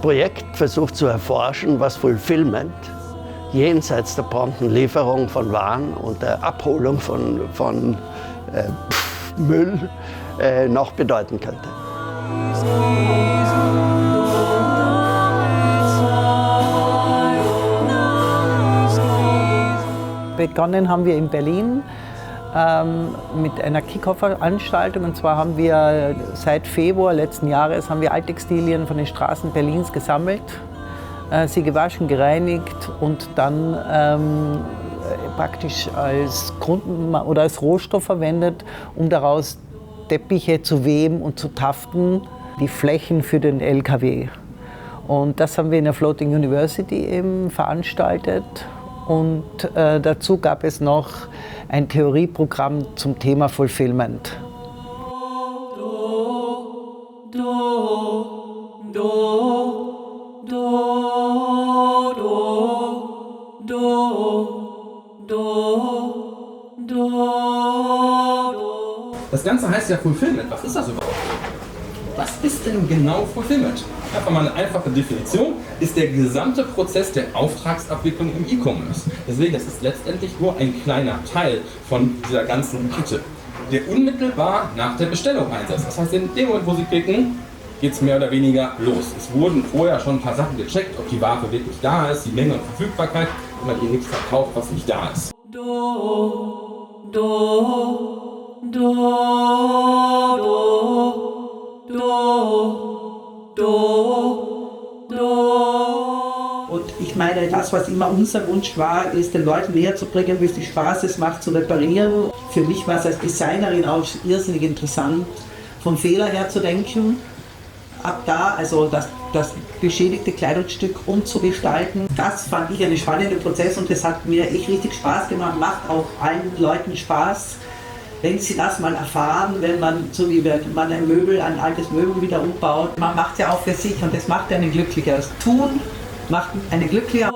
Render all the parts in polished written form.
Projekt versucht zu erforschen, was Fulfillment jenseits der prompten Lieferung von Waren und der Abholung von Müll noch bedeuten könnte. Begonnen haben wir in Berlin mit einer Kick-Off-Veranstaltung. Und zwar haben wir seit Februar letzten Jahres Alttextilien von den Straßen Berlins gesammelt, sie gewaschen, gereinigt und dann praktisch als oder als Rohstoff verwendet, um daraus Teppiche zu weben und zu taften, die Flächen für den LKW. Und das haben wir in der Floating University eben veranstaltet. Und dazu gab es noch ein Theorieprogramm zum Thema Fulfillment. Das Ganze heißt ja Fulfillment. Was ist das überhaupt? Was ist denn genau Fulfillment? Einfach mal eine einfache Definition, ist der gesamte Prozess der Auftragsabwicklung im E-Commerce. Deswegen, das ist letztendlich nur ein kleiner Teil von dieser ganzen Kette, der unmittelbar nach der Bestellung einsetzt. Das heißt, in dem Moment, wo Sie klicken, geht es mehr oder weniger los. Es wurden vorher schon ein paar Sachen gecheckt, ob die Ware wirklich da ist, die Menge und Verfügbarkeit, und man hier nichts verkauft, was nicht da ist. Und ich meine, das, was immer unser Wunsch war, ist, den Leuten näher zu bringen, wie viel Spaß es macht zu reparieren. Für mich war es als Designerin auch irrsinnig interessant, vom Fehler her zu denken, ab da, also das beschädigte Kleidungsstück umzugestalten. Das fand ich einen spannenden Prozess und das hat mir echt richtig Spaß gemacht, macht auch allen Leuten Spaß, wenn sie das mal erfahren, wenn man, so wie man ein altes Möbel wieder umbaut. Man macht es ja auch für sich und das macht einen glücklicher. Das Tun macht einen glücklicher.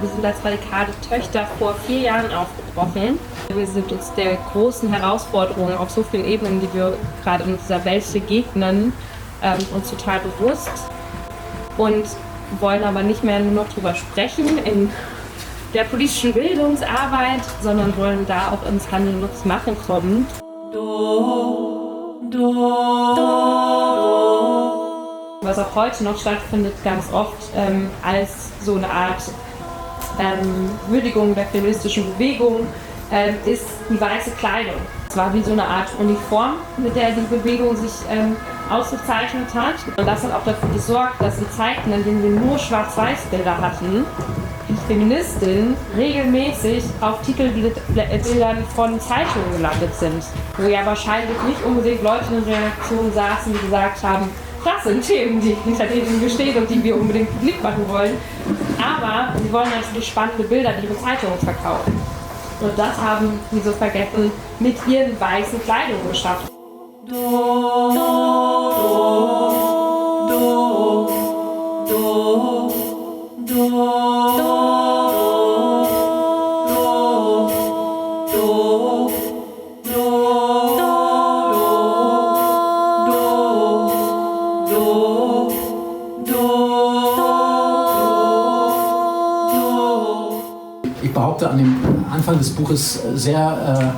Wir sind als radikale Töchter vor 4 Jahren aufgebrochen. Wir sind uns der großen Herausforderungen auf so vielen Ebenen, die wir gerade in dieser Welt begegnen, uns total bewusst und wollen aber nicht mehr nur noch drüber sprechen in der politischen Bildungsarbeit, sondern wollen da auch ins Handeln und ins Machen kommen. Was auch heute noch stattfindet, ganz oft als so eine Art Würdigung der feministischen Bewegung, ist die weiße Kleidung. Es war wie so eine Art Uniform, mit der die Bewegung sich ausgezeichnet hat. Und das hat auch dafür gesorgt, dass in Zeiten, in denen wir nur Schwarz-Weiß-Bilder hatten, Feministinnen regelmäßig auf Titelbildern von Zeitungen gelandet sind. Wo ja wahrscheinlich nicht unbedingt Leute in Redaktionen saßen, die gesagt haben, das sind Themen, hinter denen wir stehen und die wir unbedingt publik machen wollen. Aber sie wollen natürlich spannende Bilder, die ihre Zeitungen verkaufen. Und das haben die Suffragetten mit ihren weißen Kleidung geschafft. Ich behaupte an dem Anfang des Buches sehr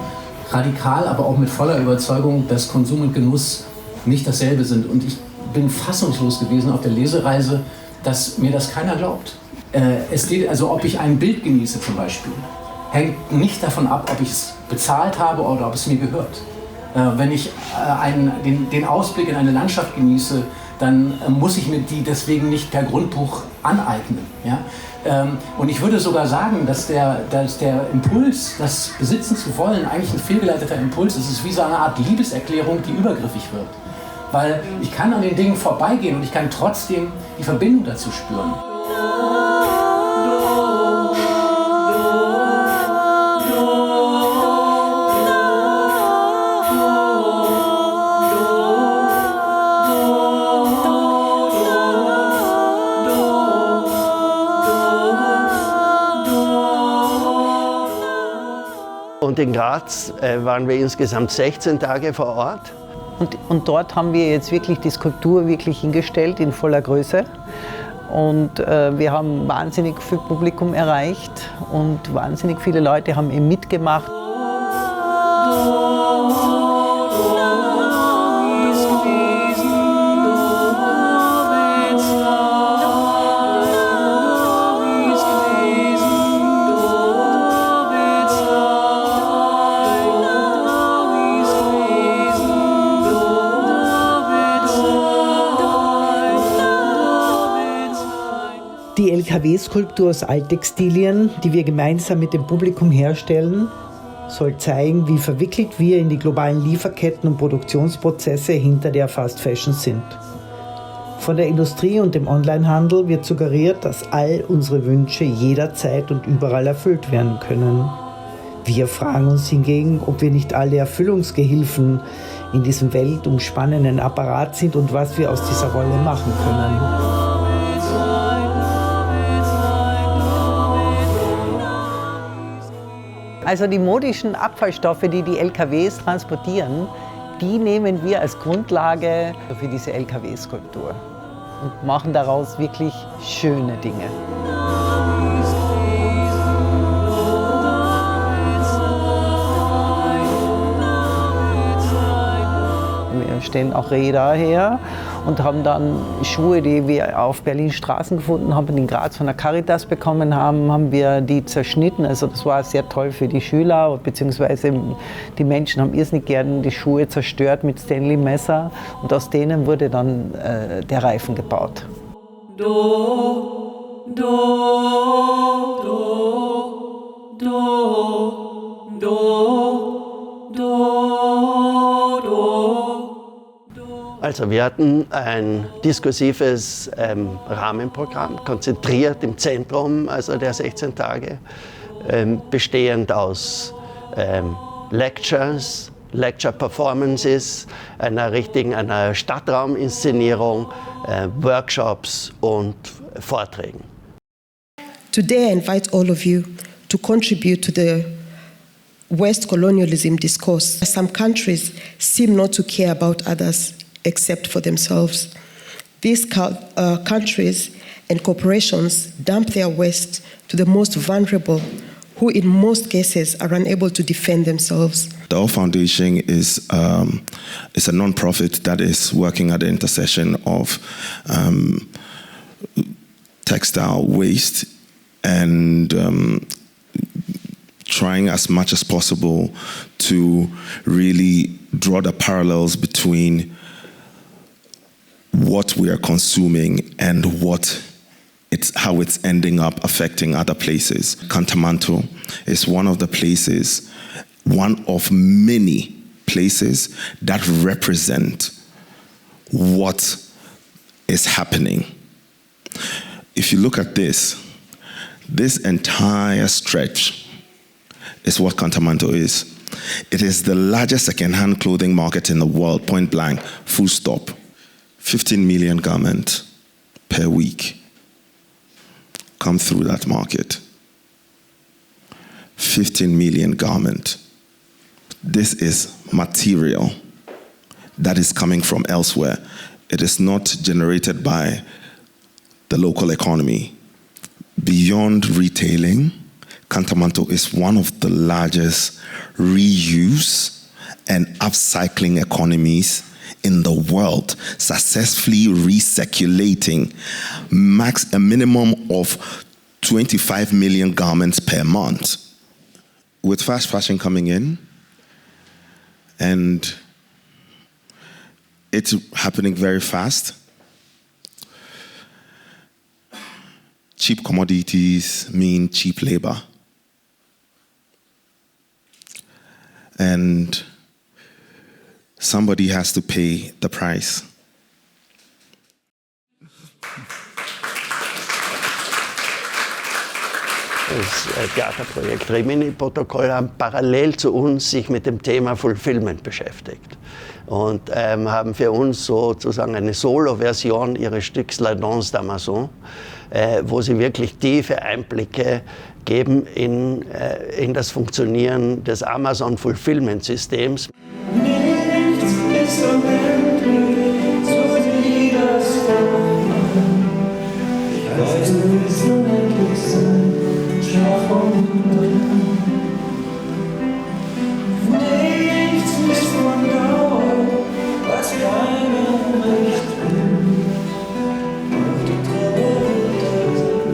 radikal, aber auch mit voller Überzeugung, dass Konsum und Genuss nicht dasselbe sind. Und ich bin fassungslos gewesen auf der Lesereise, dass mir das keiner glaubt. Es geht also, ob ich ein Bild genieße zum Beispiel, hängt nicht davon ab, ob ich es bezahlt habe oder ob es mir gehört. Wenn ich den Ausblick in eine Landschaft genieße, dann muss ich mir die deswegen nicht per Grundbuch aneignen. Ja? Und ich würde sogar sagen, dass der Impuls, das besitzen zu wollen, eigentlich ein fehlgeleiteter Impuls ist. Es ist wie so eine Art Liebeserklärung, die übergriffig wird. Weil ich kann an den Dingen vorbeigehen und ich kann trotzdem die Verbindung dazu spüren. Und in Graz waren wir insgesamt 16 Tage vor Ort. Und dort haben wir jetzt wirklich die Skulptur wirklich hingestellt in voller Größe. Und wir haben wahnsinnig viel Publikum erreicht und wahnsinnig viele Leute haben eben mitgemacht. Die LKW-Skulptur aus Alttextilien, die wir gemeinsam mit dem Publikum herstellen, soll zeigen, wie verwickelt wir in die globalen Lieferketten und Produktionsprozesse hinter der Fast Fashion sind. Von der Industrie und dem Onlinehandel wird suggeriert, dass all unsere Wünsche jederzeit und überall erfüllt werden können. Wir fragen uns hingegen, ob wir nicht alle Erfüllungsgehilfen in diesem weltumspannenden Apparat sind und was wir aus dieser Rolle machen können. Also die modischen Abfallstoffe, die die LKWs transportieren, die nehmen wir als Grundlage für diese LKW-Skulptur und machen daraus wirklich schöne Dinge. Wir stellen auch Räder her und haben dann Schuhe, die wir auf Berlin Straßen gefunden haben, in Graz von der Caritas bekommen haben wir die zerschnitten. Also das war sehr toll für die Schüler, beziehungsweise die Menschen haben irrsinnig gerne die Schuhe zerstört mit Stanley-Messer und aus denen wurde dann der Reifen gebaut. Also wir hatten ein diskursives Rahmenprogramm, konzentriert im Zentrum also der 16 Tage, bestehend aus Lectures, Lecture-Performances, einer Stadtrauminszenierung, Workshops und Vorträgen. Today I invite all of you to contribute to the West colonialism discourse. Some countries seem not to care about others except for themselves. These countries and corporations dump their waste to the most vulnerable, who in most cases are unable to defend themselves. The O Foundation is a non-profit that is working at the intersection of textile waste and trying as much as possible to really draw the parallels between what we are consuming and how it's ending up affecting other places. Cantamanto is one of many places that represent what is happening. If you look at this entire stretch is what Cantamanto is. It is the largest second-hand clothing market in the world, point blank, full stop. 15 million garments per week come through that market. 15 million garments. This is material that is coming from elsewhere. It is not generated by the local economy. Beyond retailing, Cantamanto is one of the largest reuse and upcycling economies in the world, successfully recirculating a minimum of 25 million garments per month. With fast fashion coming in, and it's happening very fast, cheap commodities mean cheap labor. And somebody has to pay the price. Das Theaterprojekt Rimini-Protokoll haben parallel zu uns sich mit dem Thema Fulfillment beschäftigt. und haben für uns sozusagen eine Solo-Version ihres Stücks La Danse d'Amazon, wo sie wirklich tiefe Einblicke geben in das Funktionieren des Amazon Fulfillment Systems. Nichts ist unendlich, so wie das Vorhaben. Ich weiß, du willst unendlich sein, schau von unten. Nichts ist von Dauer, was keiner nicht will. Doch die Trauer wird das schon.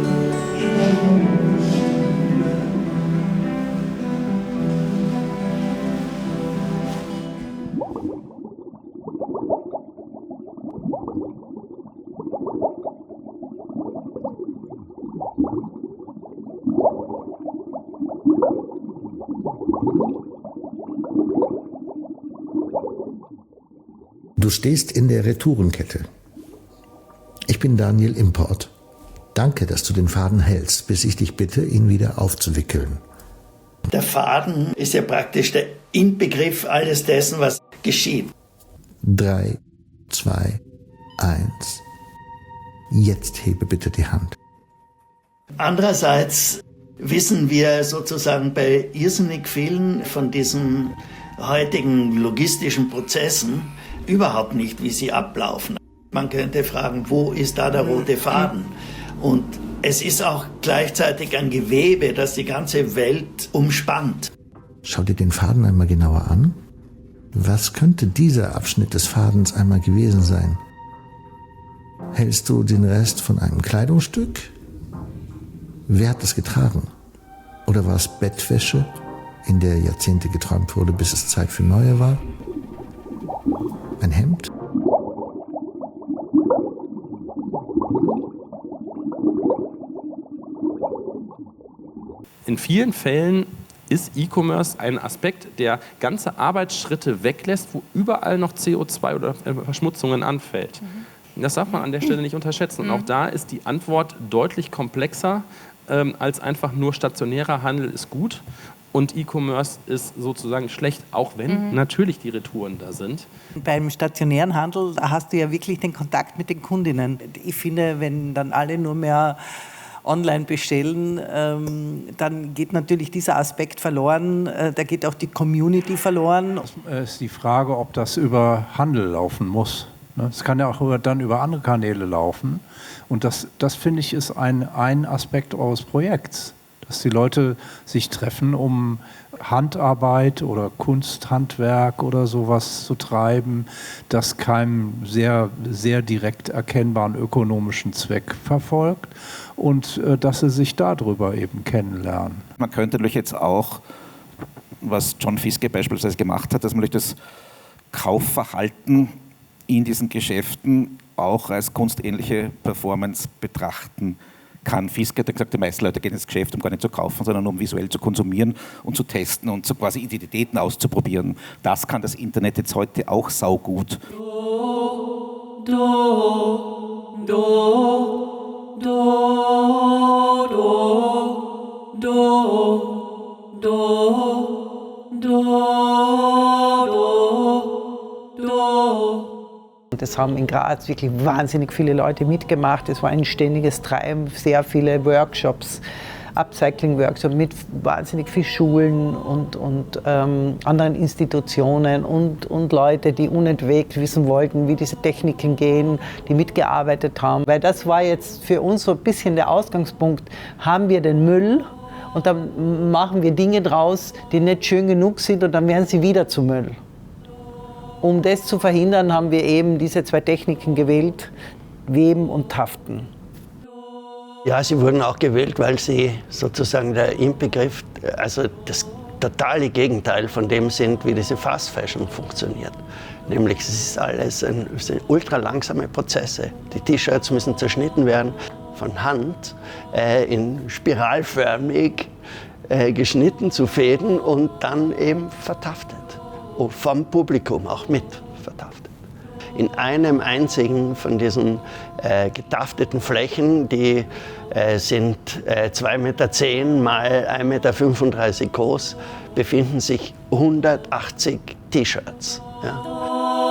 Du stehst in der Retourenkette. Ich bin Daniel Import. Danke, dass du den Faden hältst, bis ich dich bitte, ihn wieder aufzuwickeln. Der Faden ist ja praktisch der Inbegriff alles dessen, was geschieht. 3, 2, 1. Jetzt hebe bitte die Hand. Andererseits wissen wir sozusagen bei irrsinnig vielen von diesen heutigen logistischen Prozessen überhaupt nicht, wie sie ablaufen. Man könnte fragen, wo ist da der rote Faden? Und es ist auch gleichzeitig ein Gewebe, das die ganze Welt umspannt. Schau dir den Faden einmal genauer an. Was könnte dieser Abschnitt des Fadens einmal gewesen sein? Hältst du den Rest von einem Kleidungsstück? Wer hat es getragen? Oder war es Bettwäsche, in der Jahrzehnte geträumt wurde, bis es Zeit für neue war? Ein Hemd? In vielen Fällen ist E-Commerce ein Aspekt, der ganze Arbeitsschritte weglässt, wo überall noch CO2 oder Verschmutzungen anfällt. Das darf man an der Stelle nicht unterschätzen. Und auch da ist die Antwort deutlich komplexer als einfach nur stationärer Handel ist gut und E-Commerce ist sozusagen schlecht, auch wenn natürlich die Retouren da sind. Beim stationären Handel hast du ja wirklich den Kontakt mit den Kundinnen. Ich finde, wenn dann alle nur mehr online bestellen, dann geht natürlich dieser Aspekt verloren. Da geht auch die Community verloren. Es ist die Frage, ob das über Handel laufen muss. Es kann ja auch dann über andere Kanäle laufen. Und das finde ich, ist ein Aspekt eures Projekts. Dass die Leute sich treffen, um Handarbeit oder Kunsthandwerk oder sowas zu treiben, das keinen sehr, sehr direkt erkennbaren ökonomischen Zweck verfolgt und dass sie sich darüber eben kennenlernen. Man könnte natürlich jetzt auch, was John Fiske beispielsweise gemacht hat, dass man das Kaufverhalten in diesen Geschäften auch als kunstähnliche Performance betrachten kann. Fiske hat gesagt, die meisten Leute gehen ins Geschäft, um gar nicht zu kaufen, sondern um visuell zu konsumieren und zu testen und so quasi Identitäten auszuprobieren. Das kann das Internet jetzt heute auch saugut. Do, do, do, do, do, do, do, do, do. Das haben in Graz wirklich wahnsinnig viele Leute mitgemacht. Es war ein ständiges Treiben, sehr viele Workshops, Upcycling-Workshops mit wahnsinnig vielen Schulen und anderen Institutionen und Leute, die unentwegt wissen wollten, wie diese Techniken gehen, die mitgearbeitet haben. Weil das war jetzt für uns so ein bisschen der Ausgangspunkt. Haben wir den Müll und dann machen wir Dinge draus, die nicht schön genug sind und dann werden sie wieder zu Müll. Um das zu verhindern, haben wir eben diese zwei Techniken gewählt, Weben und Haften. Ja, sie wurden auch gewählt, weil sie sozusagen der Inbegriff, also das totale Gegenteil von dem sind, wie diese Fast Fashion funktioniert. Nämlich es ist alles sind ultra langsame Prozesse. Die T-Shirts müssen zerschnitten werden von Hand, in spiralförmig geschnitten zu Fäden und dann eben vertaftet. Vom Publikum auch mit vertaftet. In einem einzigen von diesen getafteten Flächen, die sind 2,10 Meter mal 1,35 Meter groß, befinden sich 180 T-Shirts. Ja.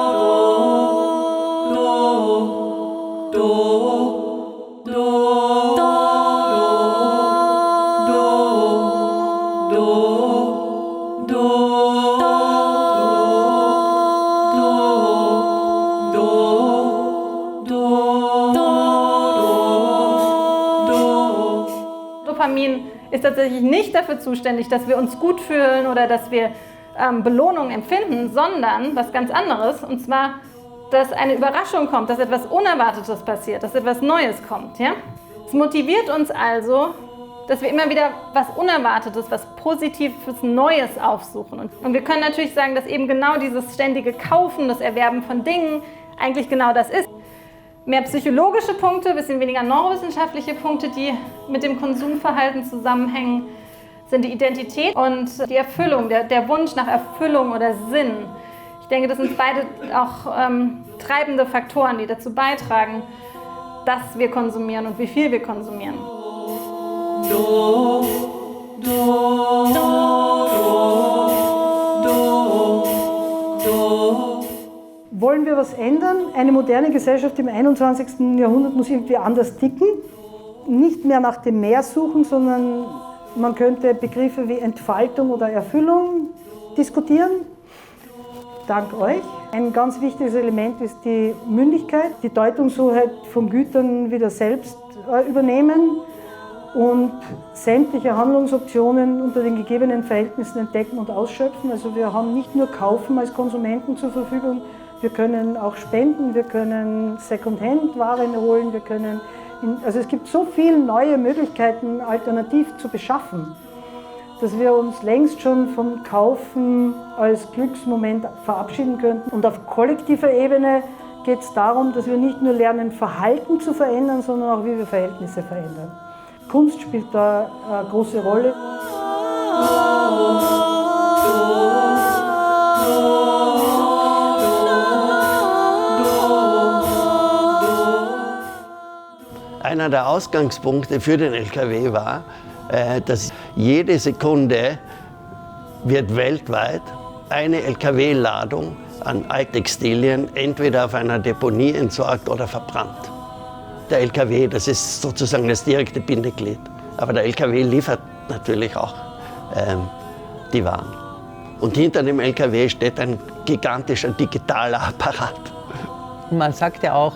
Dopamin ist tatsächlich nicht dafür zuständig, dass wir uns gut fühlen oder dass wir Belohnung empfinden, sondern was ganz anderes, und zwar, dass eine Überraschung kommt, dass etwas Unerwartetes passiert, dass etwas Neues kommt. Ja? Es motiviert uns also, dass wir immer wieder was Unerwartetes, was Positives, Neues aufsuchen. Und wir können natürlich sagen, dass eben genau dieses ständige Kaufen, das Erwerben von Dingen eigentlich genau das ist. Mehr psychologische Punkte, ein bisschen weniger neurowissenschaftliche Punkte, die mit dem Konsumverhalten zusammenhängen, sind die Identität und die Erfüllung, der Wunsch nach Erfüllung oder Sinn. Ich denke, das sind beide auch treibende Faktoren, die dazu beitragen, dass wir konsumieren und wie viel wir konsumieren. Wollen wir was ändern? Eine moderne Gesellschaft im 21. Jahrhundert muss irgendwie anders ticken. Nicht mehr nach dem Mehr suchen, sondern man könnte Begriffe wie Entfaltung oder Erfüllung diskutieren. Dank euch. Ein ganz wichtiges Element ist die Mündigkeit, die Deutungshoheit von Gütern wieder selbst übernehmen und sämtliche Handlungsoptionen unter den gegebenen Verhältnissen entdecken und ausschöpfen. Also wir haben nicht nur Kaufen als Konsumenten zur Verfügung, wir können auch spenden, wir können Secondhand-Waren holen, also es gibt so viele neue Möglichkeiten, alternativ zu beschaffen, dass wir uns längst schon vom Kaufen als Glücksmoment verabschieden könnten. Und auf kollektiver Ebene geht es darum, dass wir nicht nur lernen, Verhalten zu verändern, sondern auch, wie wir Verhältnisse verändern. Kunst spielt da eine große Rolle. Einer der Ausgangspunkte für den LKW war, dass jede Sekunde wird weltweit eine LKW-Ladung an Alttextilien entweder auf einer Deponie entsorgt oder verbrannt. Der LKW, das ist sozusagen das direkte Bindeglied. Aber der LKW liefert natürlich auch die Waren. Und hinter dem LKW steht ein gigantischer digitaler Apparat. Man sagt ja auch,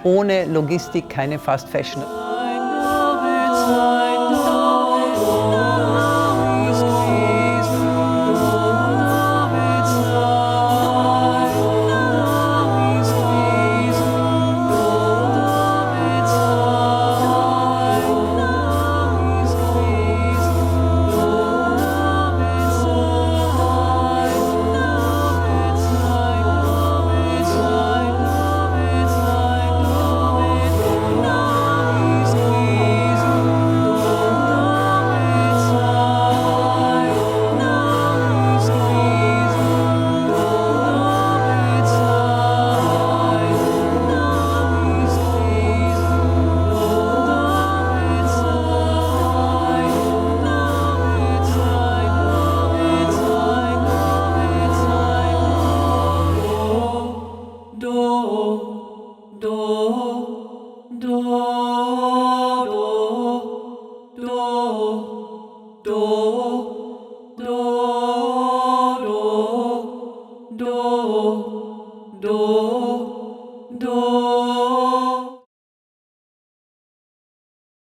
ohne Logistik keine Fast Fashion. Do